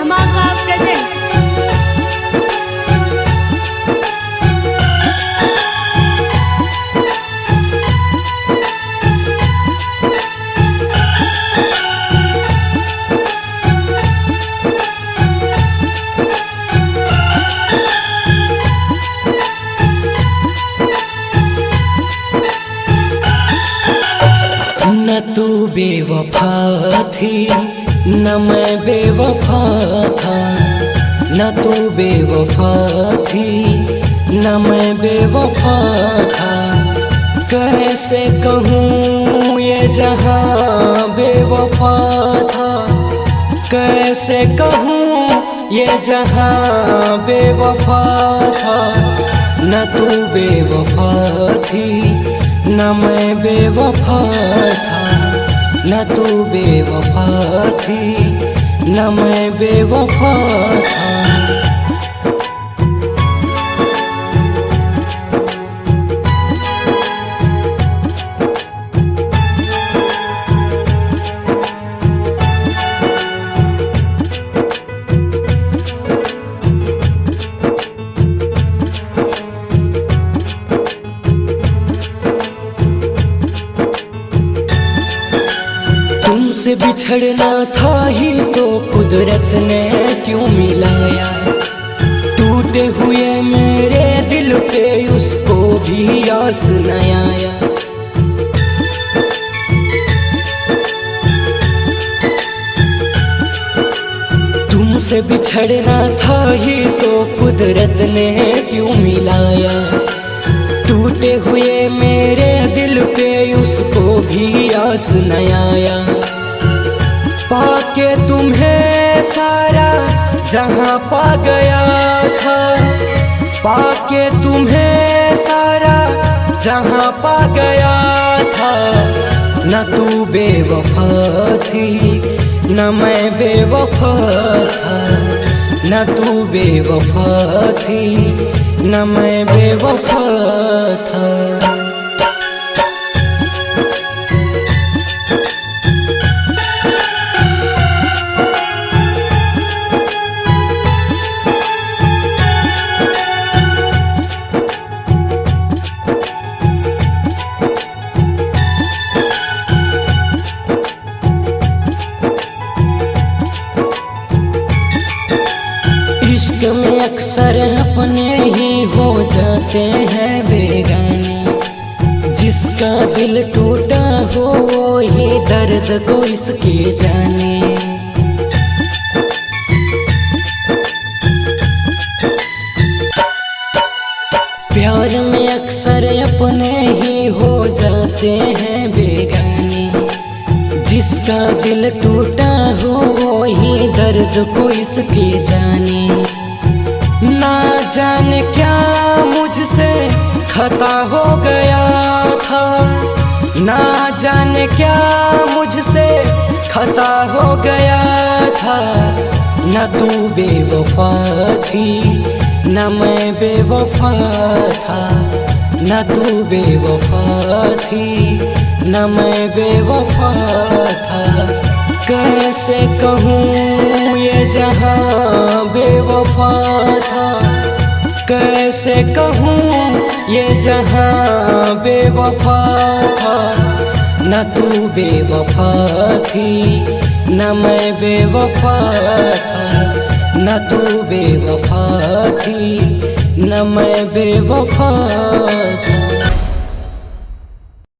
धमाका प्रेजेंट्स। न तू बेवफा थी न मैं बेवफा था, न तू बेवफा थी न मैं बेवफा था। कैसे कहूँ ये जहाँ बेवफा था, कैसे कहूँ ये जहाँ बेवफा था। न तू बेवफा थी न मैं बेवफा था, न तू बेवफा थी न मैं बेवफा था। तुमसे बिछड़ना था ही तो कुदरत ने क्यों मिलाया। टूटे हुए मेरे दिल पे उसको भी आस न आया। तुमसे बिछड़ना था ही तो कुदरत ने क्यों मिलाया। टूटे हुए मेरे दिल पे उसको भी आस न आया। पाके तुम्हें सारा जहां पा गया था, पाके तुम्हें सारा जहां पा गया था। न तू बेवफा थी न मैं बेवफा था, न तू बेवफा थी न मैं बेवफा था। इश्क में अक्सर अपने ही हो जाते हैं बेगाने। जिसका दिल टूटा हो वो ही दर्द को इसके जाने। प्यार में अक्सर अपने ही हो जाते हैं बेगाने। जिसका दिल टूटा हो वो ही दर्द को इसके जाने। ना जाने क्या मुझसे खता हो गया था, ना जाने क्या मुझसे खता हो गया था। न तू बेवफा थी न मैं बेवफा था, न तू बेवफा थी न मैं बेवफा था। कैसे कहूँ ये जहाँ बेवफा था, कैसे कहूँ ये जहाँ बेवफा था। न तू बेवफा थी न मैं बेवफा था, न तू बेवफा थी न मैं बेवफा था।